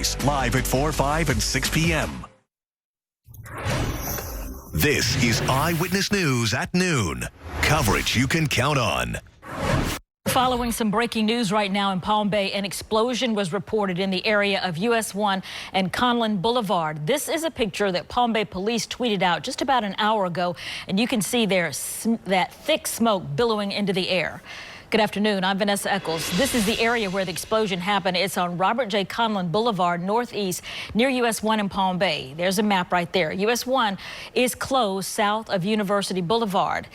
Weekdays, live at 4, 5, and 6 p.m. This is Eyewitness News at noon. Coverage you can count on. Following some breaking news right now in Palm Bay, an explosion was reported in the area of US 1 and Conlin Boulevard. This is a picture that Palm Bay police tweeted out just about an hour ago, and you can see there that thick smoke billowing into the air. Good afternoon. I'm Vanessa Eccles. This is the area where the explosion happened. It's on Robert J. Conlin Boulevard, northeast, near US 1 in Palm Bay. There's a map right there. US 1 is closed south of University Boulevard.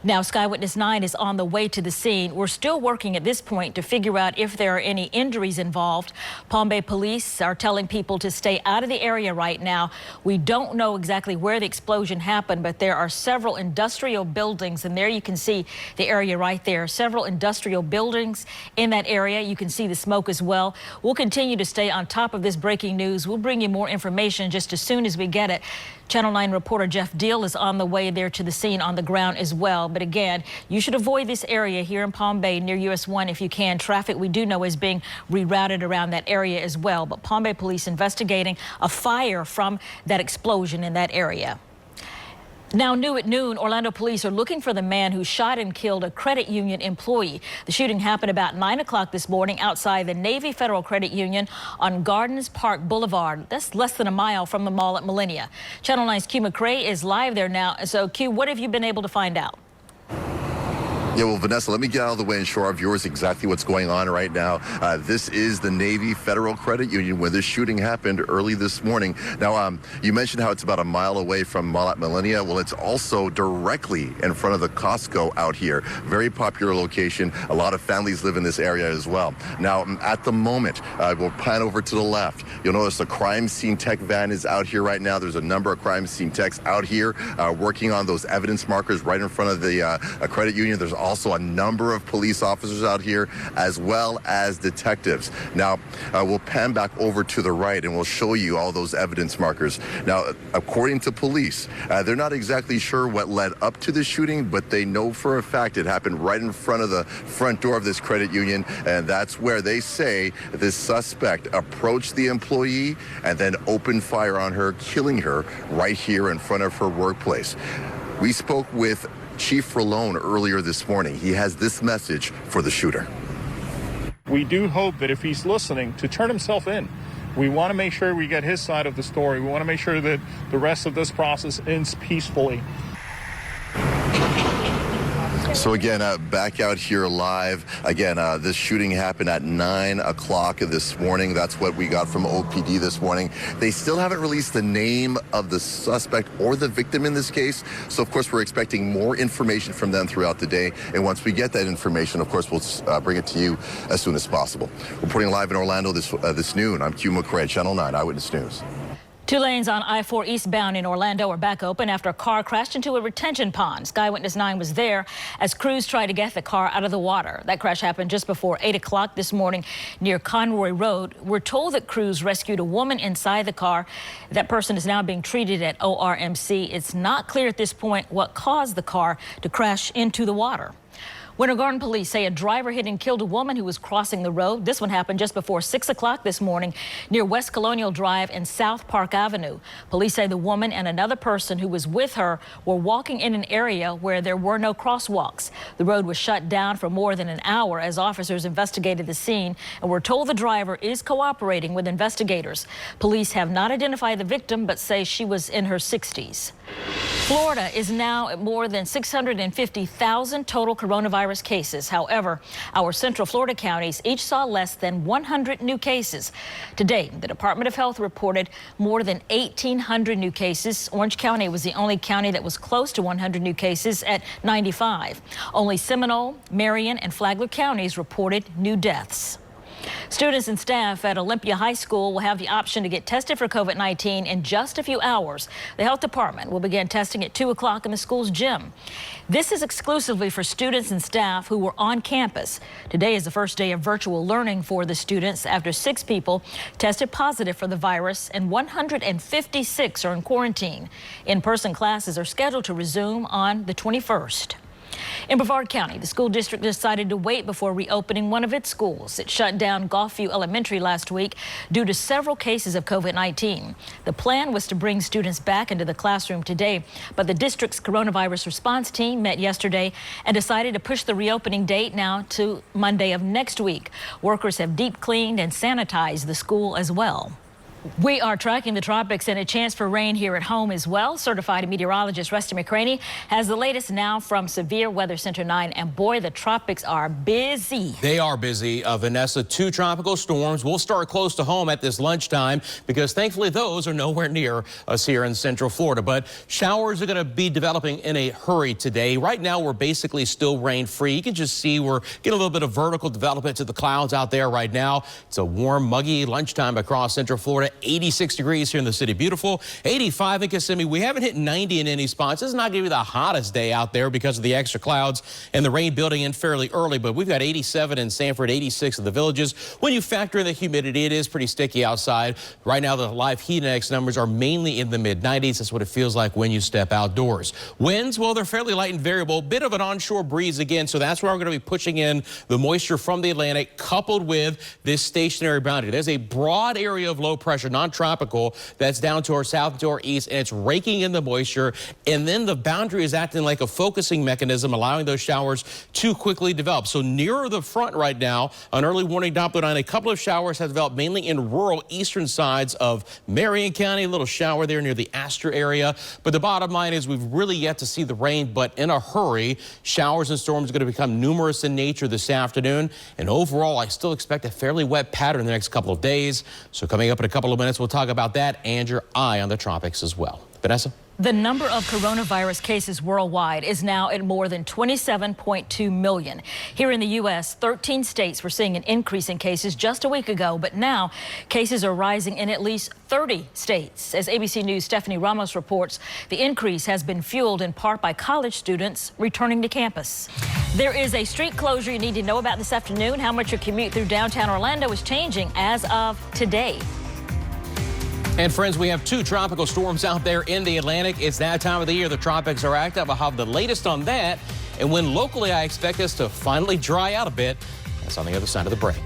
Now, Eyewitness 9 is on the way to the scene. We're still working at this point to figure out if there are any injuries involved. Palm Bay police are telling people to stay out of the area right now. We don't know exactly where the explosion happened, but there are several industrial buildings, and there you can see the area right there. Several industrial buildings in that area. You can see the smoke as well. We'll continue to stay on top of this breaking news. We'll bring you more information just as soon as we get it. Channel 9 reporter Jeff Deal is on the way there to the scene on the ground as well. But again, you should avoid this area here in Palm Bay near US 1 if you can. Traffic, we do know, is being rerouted around that area as well. But Palm Bay police investigating a fire from that explosion in that area. Now, new at noon, Orlando police are looking for the man who shot and killed a credit union employee. The shooting happened about 9 o'clock this morning outside the Navy Federal Credit Union on Gardens Park Boulevard. That's less than a mile from the mall at Millennia. Channel 9's Q McCrae is live there now. So, Q, what have you been able to find out? Yeah, well, Vanessa, let me get out of the way and show our viewers exactly what's going on right now. This is the Navy Federal Credit Union where this shooting happened early this morning. Now, you mentioned how it's about a mile away from Mall at Millennia. Well, it's also directly in front of the Costco out here. Very popular location. A lot of families live in this area as well. Now, at the moment, we'll pan over to the left. You'll notice the crime scene tech van is out here right now. There's a number of crime scene techs out here working on those evidence markers right in front of the credit union. There's also a number of police officers out here, as well as detectives. Now, we'll pan back over to the right and we'll show you all those evidence markers. Now, according to police, they're not exactly sure what led up to the shooting, but they know for a fact it happened right in front of the front door of this credit union, and that's where they say this suspect approached the employee and then opened fire on her, killing her right here in front of her workplace. We spoke with Chief Rolone earlier this morning. He has this message for the shooter. We do hope that if he's listening, to turn himself in. We want to make sure we get his side of the story. We want to make sure that the rest of this process ends peacefully. So again, back out here live. Again, this shooting happened at 9 o'clock this morning. That's what we got from OPD this morning. They still haven't released the name of the suspect or the victim in this case. So, of course, we're expecting more information from them throughout the day. And once we get that information, of course, we'll bring it to you as soon as possible. Reporting live in Orlando this noon, I'm Q McCrae, Channel 9 Eyewitness News. 2 lanes on I-4 eastbound in Orlando are back open after a car crashed into a retention pond. Eyewitness 9 was there as crews tried to get the car out of the water. That crash happened just before 8 o'clock this morning near Conroy Road. We're told that crews rescued a woman inside the car. That person is now being treated at ORMC. It's not clear at this point what caused the car to crash into the water. Winter Garden police say a driver hit and killed a woman who was crossing the road. This one happened just before 6 o'clock this morning near West Colonial Drive and South Park Avenue. Police say the woman and another person who was with her were walking in an area where there were no crosswalks. The road was shut down for more than an hour as officers investigated the scene, and we're told the driver is cooperating with investigators. Police have not identified the victim but say she was in her 60s. Florida is now at more than 650,000 total coronavirus cases. However, our Central Florida counties each saw less than 100 new cases. Today, the Department of Health reported more than 1,800 new cases. Orange County was the only county that was close to 100 new cases at 95. Only Seminole, Marion, and Flagler counties reported new deaths. Students and staff at Olympia High School will have the option to get tested for COVID-19 in just a few hours. The health department will begin testing at 2 o'clock in the school's gym. This is exclusively for students and staff who were on campus. Today is the first day of virtual learning for the students after 6 people tested positive for the virus and 156 are in quarantine. In-person classes are scheduled to resume on the 21st. In Brevard County, the school district decided to wait before reopening one of its schools. It shut down Gulfview Elementary last week due to several cases of COVID-19. The plan was to bring students back into the classroom today, but the district's coronavirus response team met yesterday and decided to push the reopening date now to Monday of next week. Workers have deep cleaned and sanitized the school as well. We are tracking the tropics and a chance for rain here at home as well. Certified meteorologist Rusty McCraney has the latest now from Severe Weather Center 9. And boy, the tropics are busy. They are busy. Vanessa, 2 tropical storms will start close to home at this lunchtime because thankfully those are nowhere near us here in Central Florida. But showers are going to be developing in a hurry today. Right now, we're basically still rain free. You can just see we're getting a little bit of vertical development to the clouds out there right now. It's a warm, muggy lunchtime across Central Florida. 86 degrees here in the city. Beautiful. 85 in Kissimmee. We haven't hit 90 in any spots. This is not going to be the hottest day out there because of the extra clouds and the rain building in fairly early, but we've got 87 in Sanford, 86 in the Villages. When you factor in the humidity, it is pretty sticky outside. Right now, the live heat index numbers are mainly in the mid-90s. That's what it feels like when you step outdoors. Winds, well, they're fairly light and variable. Bit of an onshore breeze again, so that's where we're going to be pushing in the moisture from the Atlantic, coupled with this stationary boundary. There's a broad area of low pressure, non-tropical, that's down to our south and to our east, and it's raking in the moisture, and then the boundary is acting like a focusing mechanism, allowing those showers to quickly develop. So nearer the front right now, an early warning Doppler 9, a couple of showers have developed mainly in rural eastern sides of Marion County, a little shower there near the Astor area. But the bottom line is we've really yet to see the rain, but in a hurry. Showers and storms are going to become numerous in nature this afternoon, and overall I still expect a fairly wet pattern in the next couple of days. So coming up in a couple of minutes, we'll talk about that and your eye on the tropics as well. Vanessa? The number of coronavirus cases worldwide is now at more than 27.2 million. Here in the U.S., 13 states were seeing an increase in cases just a week ago, but now cases are rising in at least 30 states. As ABC News' Stephanie Ramos reports, the increase has been fueled in part by college students returning to campus. There is a street closure you need to know about this afternoon. How much your commute through downtown Orlando is changing as of today. And friends, we have 2 tropical storms out there in the Atlantic. It's that time of the year the tropics are active. I'll have the latest on that. And when locally I expect us to finally dry out a bit, that's on the other side of the break.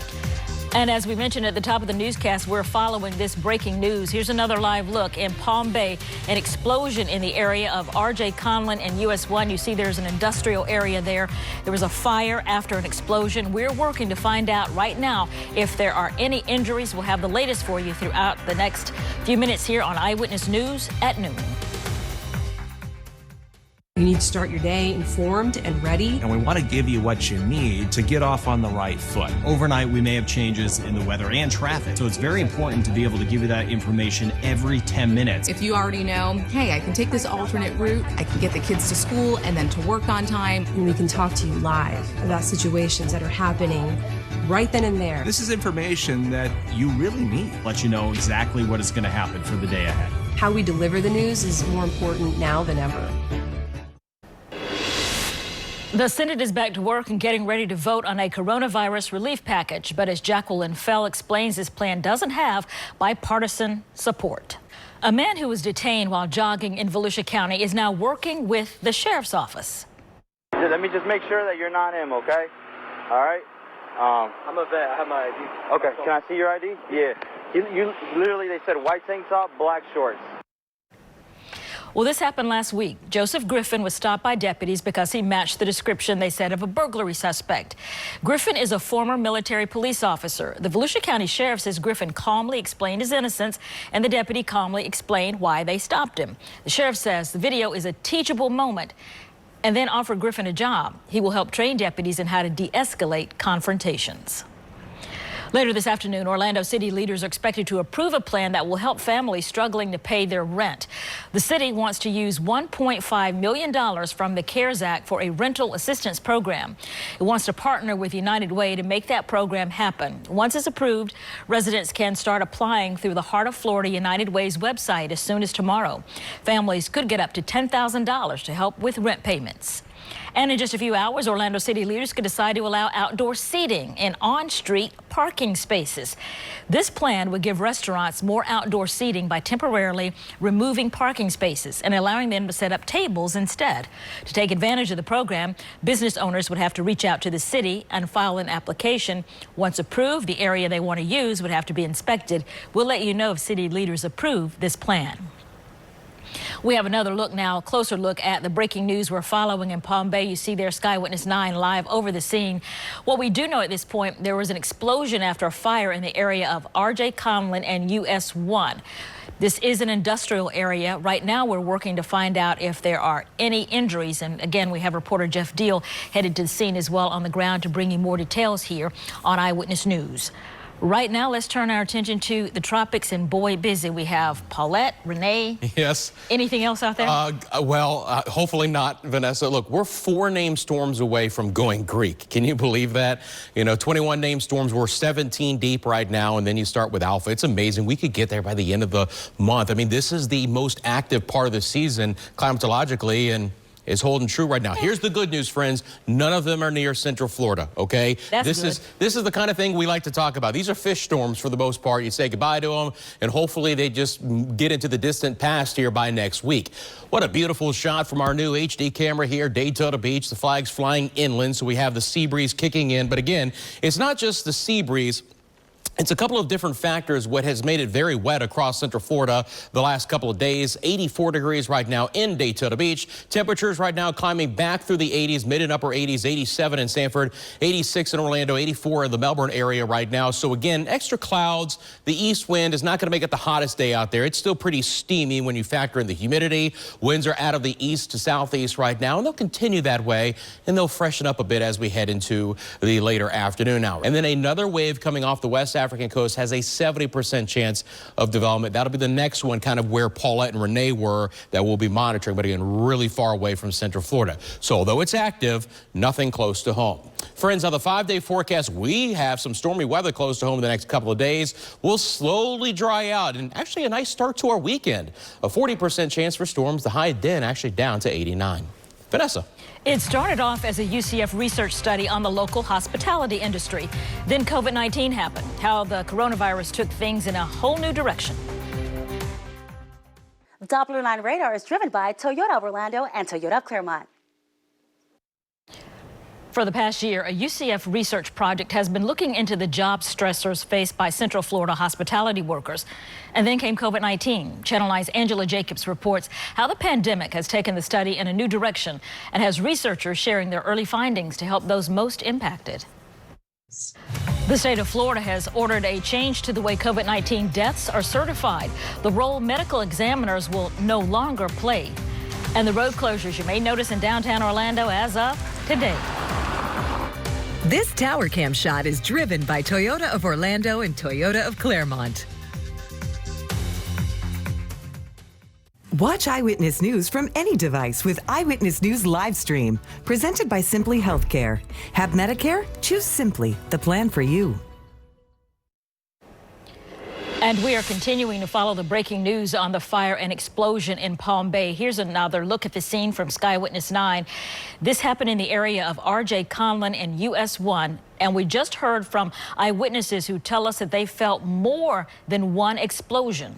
And as we mentioned at the top of the newscast, we're following this breaking news. Here's another live look in Palm Bay. An explosion in the area of R.J. Conlin and US 1. You see there's an industrial area there. There was a fire after an explosion. We're working to find out right now if there are any injuries. We'll have the latest for you throughout the next few minutes here on Eyewitness News at noon. You need to start your day informed and ready. And we want to give you what you need to get off on the right foot. Overnight, we may have changes in the weather and traffic. So it's very important to be able to give you that information every 10 minutes. If you already know, hey, I can take this alternate route, I can get the kids to school and then to work on time. And we can talk to you live about situations that are happening right then and there. This is information that you really need. Let you know exactly what is going to happen for the day ahead. How we deliver the news is more important now than ever. The Senate is back to work and getting ready to vote on a coronavirus relief package. But as Jacqueline Fell explains, this plan doesn't have bipartisan support. A man who was detained while jogging in Volusia County is now working with the sheriff's office. Let me just make sure that you're not him, okay? All right? I'm a vet. I have my ID. Okay, can I see your ID? Yeah. You literally, they said white tank top, black shorts. Well, this happened last week. Joseph Griffin was stopped by deputies because he matched the description, they said, of a burglary suspect. Griffin is a former military police officer. The Volusia County Sheriff says Griffin calmly explained his innocence, and the deputy calmly explained why they stopped him. The sheriff says the video is a teachable moment and then offered Griffin a job. He will help train deputies in how to de-escalate confrontations. Later this afternoon, Orlando city leaders are expected to approve a plan that will help families struggling to pay their rent. The city wants to use $1.5 million from the CARES Act for a rental assistance program. It wants to partner with United Way to make that program happen. Once it's approved, residents can start applying through the Heart of Florida United Way's website as soon as tomorrow. Families could get up to $10,000 to help with rent payments. And in just a few hours, Orlando city leaders could decide to allow outdoor seating in on-street parking spaces. This plan would give restaurants more outdoor seating by temporarily removing parking spaces and allowing them to set up tables instead. To take advantage of the program, business owners would have to reach out to the city and file an application. Once approved, the area they want to use would have to be inspected. We'll let you know if city leaders approve this plan. We have another look now, a closer look at the breaking news we're following in Palm Bay. You see there Skywitness 9 live over the scene. What we do know at this point, there was an explosion after a fire in the area of R.J. Conlin and US 1. This is an industrial area. Right now, we're working to find out if there are any injuries. And again, we have reporter Jeff Deal headed to the scene as well on the ground to bring you more details here on Eyewitness News. Right now, let's turn our attention to the tropics, and boy, busy. We have Paulette, Renee. Yes. Anything else out there? Hopefully not, Vanessa. Look, we're 4 named storms away from going Greek. Can you believe that? You know, 21 named storms. We're 17 deep right now, and then you start with Alpha. It's amazing. We could get there by the end of the month. I mean, this is the most active part of the season climatologically, and is holding true right now. Here's the good news, friends. None of them are near Central Florida, okay? This is the kind of thing we like to talk about. These are fish storms for the most part. You say goodbye to them, and hopefully they just get into the distant past here by next week. What a beautiful shot from our new HD camera here, Daytona Beach. The flag's flying inland, so we have the sea breeze kicking in. But again, it's not just the sea breeze. It's a couple of different factors what has made it very wet across Central Florida the last couple of days. 84 degrees right now in Daytona Beach. Temperatures right now climbing back through the 80s, mid and upper 80s, 87 in Sanford, 86 in Orlando, 84 in the Melbourne area right now. So again, extra clouds. The east wind is not going to make it the hottest day out there. It's still pretty steamy when you factor in the humidity. Winds are out of the east to southeast right now, and they'll continue that way, and they'll freshen up a bit as we head into the later afternoon hour. And then another wave coming off the West African coast has a 70% chance of development. That'll be the next one, kind of where Paulette and Renee were, that we'll be monitoring, but again, really far away from Central Florida. So although it's active, nothing close to home. Friends, on the 5-day forecast, we have some stormy weather close to home in the next couple of days. We'll slowly dry out, and actually a nice start to our weekend. A 40% chance for storms, the high then actually down to 89. Vanessa. It started off as a UCF research study on the local hospitality industry. Then COVID-19 happened, how the coronavirus took things in a whole new direction. Doppler line radar is driven by Toyota of Orlando and Toyota of Claremont. For the past year, a UCF research project has been looking into the job stressors faced by Central Florida hospitality workers. And then came COVID-19. Channel 9's Angela Jacobs reports how the pandemic has taken the study in a new direction and has researchers sharing their early findings to help those most impacted. The state of Florida has ordered a change to the way COVID-19 deaths are certified. The role medical examiners will no longer play. And the road closures you may notice in downtown Orlando as of today. This Tower Cam shot is driven by Toyota of Orlando and Toyota of Claremont. Watch Eyewitness News from any device with Eyewitness News Livestream, presented by Simply Healthcare. Have Medicare? Choose Simply, the plan for you. And we are continuing to follow the breaking news on the fire and explosion in Palm Bay. Here's another look at the scene from Skywitness 9. This happened in the area of R.J. Conlin and US 1. And we just heard from eyewitnesses who tell us that they felt more than one explosion.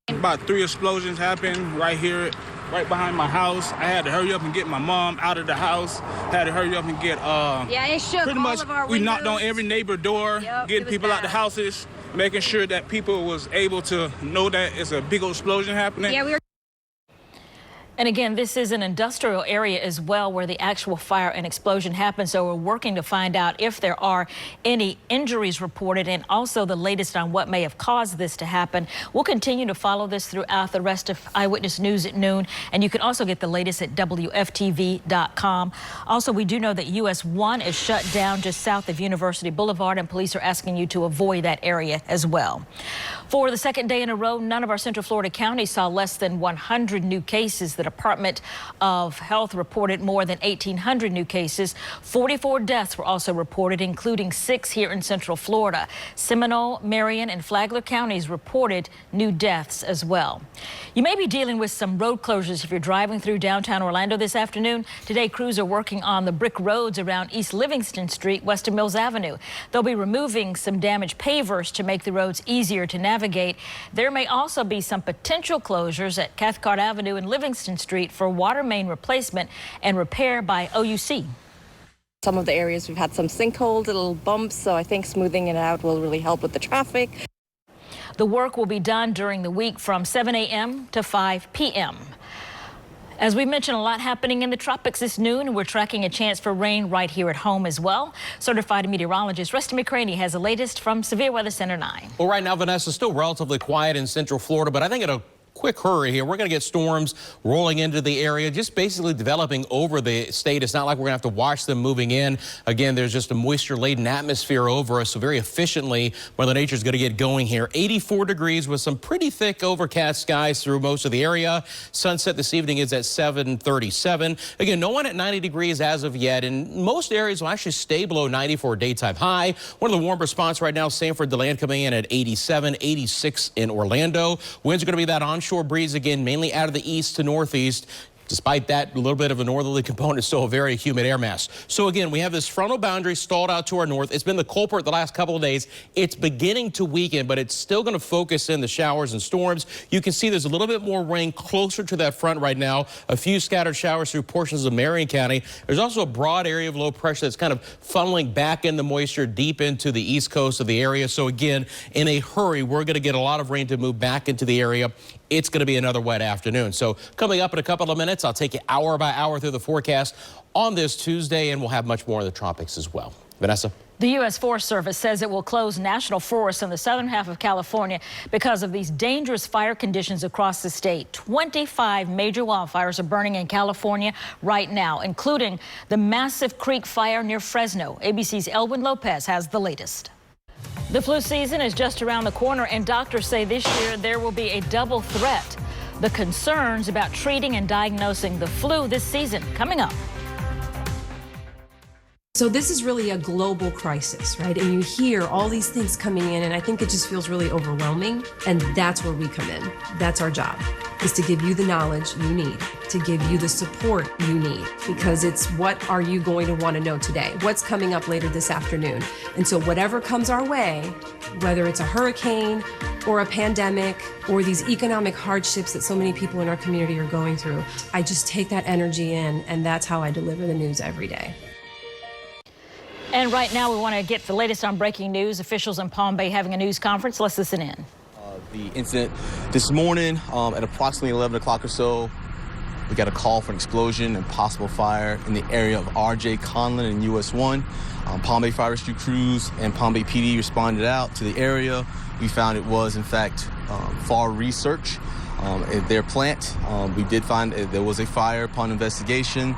About 3 explosions happened right here, right behind my house. I had to hurry up and get my mom out of the house. Had to hurry up and get, it shook pretty much, all of our we knocked windows. on every neighbor door, getting people out the houses, making sure that people was able to know that it's a big old explosion happening. Yeah, we were. And again, this is an industrial area as well where the actual fire and explosion happened. So we're working to find out if there are any injuries reported and also the latest on what may have caused this to happen. We'll continue to follow this throughout the rest of Eyewitness News at noon. And you can also get the latest at WFTV.com. Also, we do know that US 1 is shut down just south of University Boulevard, and police are asking you to avoid that area as well. For the second day in a row, none of our Central Florida counties saw less than 100 new cases. The Department of Health reported more than 1,800 new cases. 44 deaths were also reported, including 6 here in Central Florida. Seminole, Marion, and Flagler counties reported new deaths as well. You may be dealing with some road closures if you're driving through downtown Orlando this afternoon. Today, crews are working on the brick roads around East Livingston Street, west of Mills Avenue. They'll be removing some damaged pavers to make the roads easier to navigate. There may also be some potential closures at Cathcart Avenue and Livingston Street for water main replacement and repair by OUC. Some of the areas we've had some sinkholes, little bumps, so I think smoothing it out will really help with the traffic. The work will be done during the week from 7 a.m. to 5 p.m. As we mentioned, a lot happening in the tropics this noon. We're tracking a chance for rain right here at home as well. Certified meteorologist Rusty McCraney has the latest from Severe Weather Center 9. Well, right now, Vanessa, still relatively quiet in Central Florida, but I think it'll quick hurry here. We're going to get storms rolling into the area, just basically developing over the state. It's not like we're going to have to watch them moving in. Again, there's just a moisture-laden atmosphere over us, so very efficiently Mother Nature's going to get going here. 84 degrees with some pretty thick overcast skies through most of the area. Sunset this evening is at 7:37. Again, no one at 90 degrees as of yet, and most areas will actually stay below 90 for a daytime high. One of the warmer spots right now, Sanford, DeLand coming in at 87, 86 in Orlando. Winds are going to be that onshore breeze again, mainly out of the east to northeast. Despite that, a little bit of a northerly component, still a very humid air mass. So again, we have this frontal boundary stalled out to our north. It's been the culprit the last couple of days. It's beginning to weaken, but it's still going to focus in the showers and storms. You can see there's a little bit more rain closer to that front right now. A few scattered showers through portions of Marion County. There's also a broad area of low pressure that's kind of funneling back in the moisture deep into the east coast of the area. So again, in a hurry, we're going to get a lot of rain to move back into the area. It's going to be another wet afternoon. So coming up in a couple of minutes, I'll take you hour by hour through the forecast on this Tuesday, and we'll have much more in the tropics as well. Vanessa? The U.S. Forest Service says it will close national forests in the southern half of California because of these dangerous fire conditions across the state. 25 major wildfires are burning in California right now, including the massive Creek Fire near Fresno. ABC's Elwin Lopez has the latest. The flu season is just around the corner, and doctors say this year there will be a double threat. The concerns about treating and diagnosing the flu this season coming up. So this is really a global crisis, right? And you hear all these things coming in, and I think it just feels really overwhelming. And that's where we come in. That's our job, is to give you the knowledge you need, to give you the support you need, because it's what are you going to want to know today? What's coming up later this afternoon? And so whatever comes our way, whether it's a hurricane or a pandemic or these economic hardships that so many people in our community are going through, I just take that energy in, and that's how I deliver the news every day. And right now we want to get the latest on breaking news. Officials in Palm Bay having a news conference. Let's listen in. The incident this morning at approximately 11 o'clock or so, we got a call for an explosion and possible fire in the area of RJ Conlin and US 1. Palm Bay Fire Rescue crews and Palm Bay PD responded out to the area. We found it was, in fact, FAR Research at their plant. We did find there was a fire upon investigation.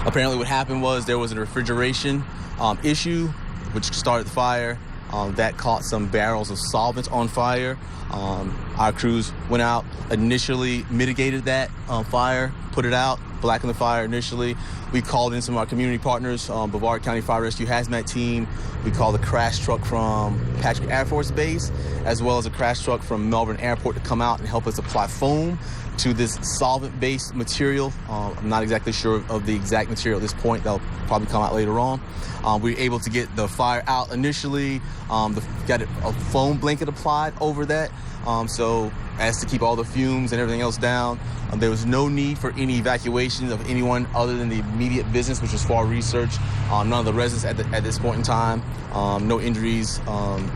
Apparently what happened was there was a refrigeration issue which started the fire. That caught some barrels of solvent on fire. Our crews went out, initially mitigated that fire, put it out, blackened the fire initially. We called in some of our community partners, Brevard County Fire Rescue Hazmat Team. We called a crash truck from Patrick Air Force Base, as well as a crash truck from Melbourne Airport to come out and help us apply foam to this solvent-based material. I'm not exactly sure of the exact material at this point. That'll probably come out later on. We were able to get the fire out initially. Got a foam blanket applied over that, so as to keep all the fumes and everything else down. There was no need for any evacuations of anyone other than the immediate business, which was FAR Research. None of the residents at this point in time. No injuries.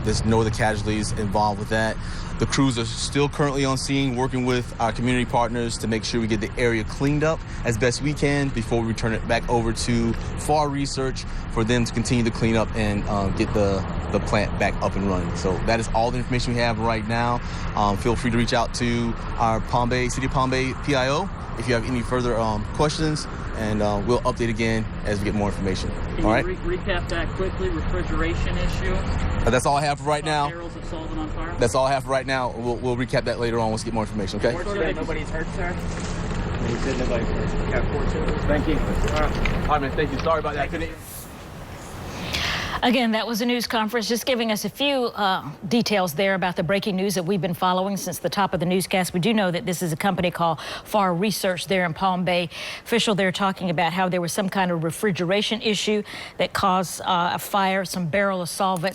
There's no other casualties involved with that. The crews are still currently on scene working with our community partners to make sure we get the area cleaned up as best we can before we return it back over to FAR Research for them to continue to clean up and get the plant back up and running. So that is all the information we have right now. Feel free to reach out to our City of Palm Bay PIO if you have any further questions, and we'll update again as we get more information. Can all right? you recap that quickly? Refrigeration issue? That's all I have for right now. Barrels of solvent on fire? That's all I have for right now. We'll recap that later on once we get more information, okay? Nobody's hurt, sir? He said nobody's hurt. Yeah, thank you. All right, man. Thank you. Sorry about that. Again, that was a news conference just giving us a few details there about the breaking news that we've been following since the top of the newscast. We do know that this is a company called FAR Research there in Palm Bay. Official there talking about how there was some kind of refrigeration issue that caused a fire, some barrel of solvent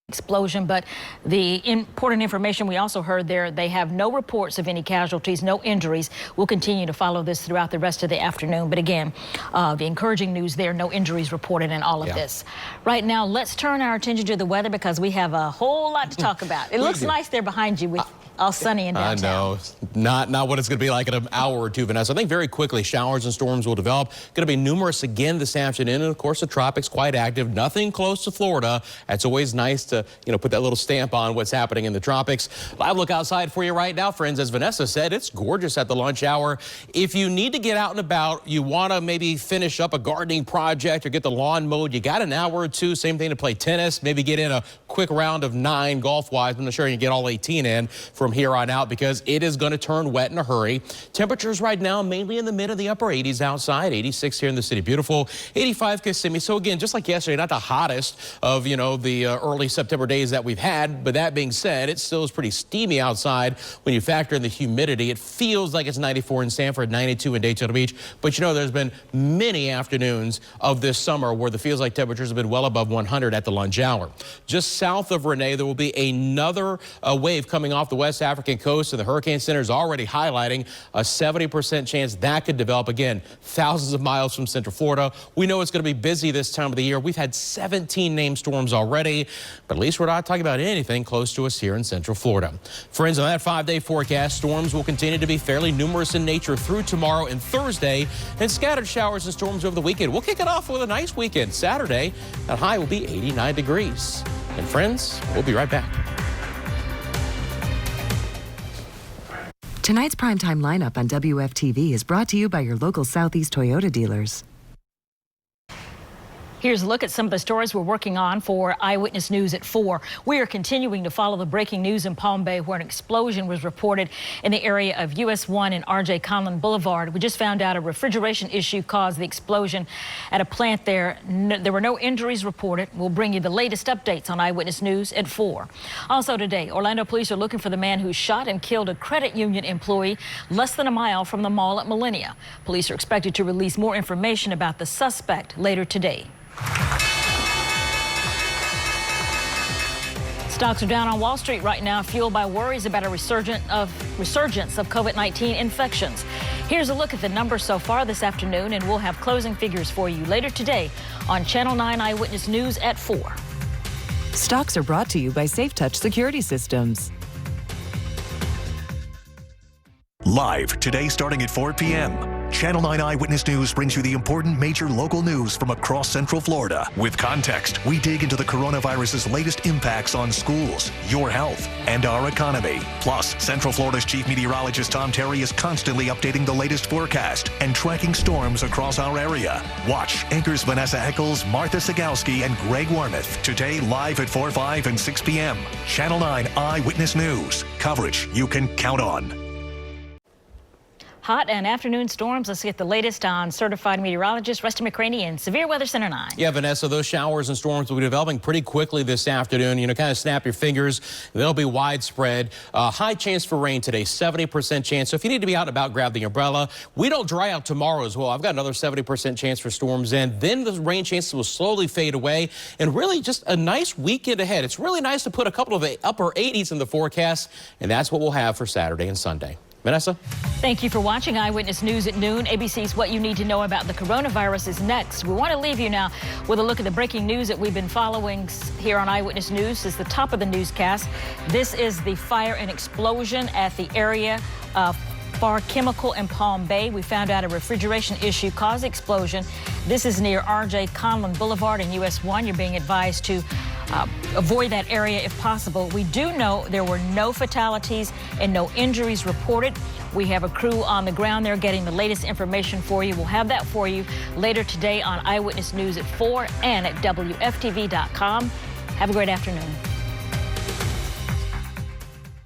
explosion. But the important information we also heard there, they have no reports of any casualties, no injuries. We'll continue to follow this throughout the rest of the afternoon. But again, the encouraging news there, no injuries reported in all of this. Right now, let's turn our attention to the weather because we have a whole lot to talk about. It looks nice there behind you with all sunny in downtown. I know. Not what it's going to be like in an hour or two, Vanessa. I think very quickly showers and storms will develop. Going to be numerous again this afternoon. And of course, the tropics quite active. Nothing close to Florida. It's always nice to, put that little stamp on what's happening in the tropics. Live look outside for you right now, friends. As Vanessa said, it's gorgeous at the lunch hour. If you need to get out and about, you want to maybe finish up a gardening project or get the lawn mowed, you got an hour or two. Same thing to play tennis. Maybe get in a quick round of 9 golf-wise. I'm not sure you get all 18 in from here on out because it is going to turn wet in a hurry. Temperatures right now mainly in the mid of the upper 80s outside. 86 here in the city. Beautiful. 85 Kissimmee. So again, just like yesterday, not the hottest of, the early September days that we've had. But that being said, it still is pretty steamy outside when you factor in the humidity. It feels like it's 94 in Sanford, 92 in Daytona Beach. But there's been many afternoons of this summer where the feels like temperatures have been well above 100 at the lunch hour. Just south of Renee, there will be another wave coming off the West African coast, and the Hurricane Center is already highlighting a 70% chance that could develop again, thousands of miles from Central Florida. We know it's going to be busy this time of the year. We've had 17 named storms already, but at least we're not talking about anything close to us here in Central Florida. Friends, on that 5-day forecast, storms will continue to be fairly numerous in nature through tomorrow and Thursday, and scattered showers and storms over the weekend. We'll kick it off with a nice weekend. Saturday, that high will be 89 degrees. And friends, we'll be right back. Tonight's primetime lineup on WFTV is brought to you by your local Southeast Toyota dealers. Here's a look at some of the stories we're working on for Eyewitness News at 4. We are continuing to follow the breaking news in Palm Bay where an explosion was reported in the area of US 1 and RJ Conlon Boulevard. We just found out a refrigeration issue caused the explosion at a plant there. There were no injuries reported. We'll bring you the latest updates on Eyewitness News at 4. Also today, Orlando police are looking for the man who shot and killed a credit union employee less than a mile from the mall at Millennia. Police are expected to release more information about the suspect later today. Stocks are down on Wall Street right now, fueled by worries about a resurgence of COVID-19 infections. Here's a look at the numbers so far this afternoon, and we'll have closing figures for you later today on Channel 9 Eyewitness News at 4. Stocks are brought to you by Safe Touch Security Systems. Live today starting at 4 p.m. Channel 9 Eyewitness News brings you the important major local news from across Central Florida. With context, we dig into the coronavirus's latest impacts on schools, your health, and our economy. Plus, Central Florida's chief meteorologist Tom Terry is constantly updating the latest forecast and tracking storms across our area. Watch anchors Vanessa Eccles, Martha Sagowski, and Greg Wormuth today live at 4, 5, and 6 p.m. Channel 9 Eyewitness News. Coverage you can count on. Hot and afternoon storms. Let's get the latest on certified meteorologist Rusty McCraney in Severe Weather Center 9. Yeah, Vanessa, those showers and storms will be developing pretty quickly this afternoon. Kind of snap your fingers. They'll be widespread. High chance for rain today, 70% chance. So if you need to be out and about, grab the umbrella. We don't dry out tomorrow as well. I've got another 70% chance for storms, and then the rain chances will slowly fade away. And really just a nice weekend ahead. It's really nice to put a couple of upper 80s in the forecast, and that's what we'll have for Saturday and Sunday. Vanessa? Thank you for watching Eyewitness News at noon. ABC's What You Need to Know About the Coronavirus is next. We want to leave you now with a look at the breaking news that we've been following here on Eyewitness News. It's the top of the newscast. This is the fire and explosion at the area of FAR Chemical in Palm Bay. We found out a refrigeration issue caused the explosion. This is near RJ Conlon Boulevard and US 1. You're being advised to avoid that area if possible. We do know there were no fatalities and no injuries reported. We have a crew on the ground there getting the latest information for you. We'll have that for you later today on Eyewitness News at 4 and at WFTV.com. Have a great afternoon.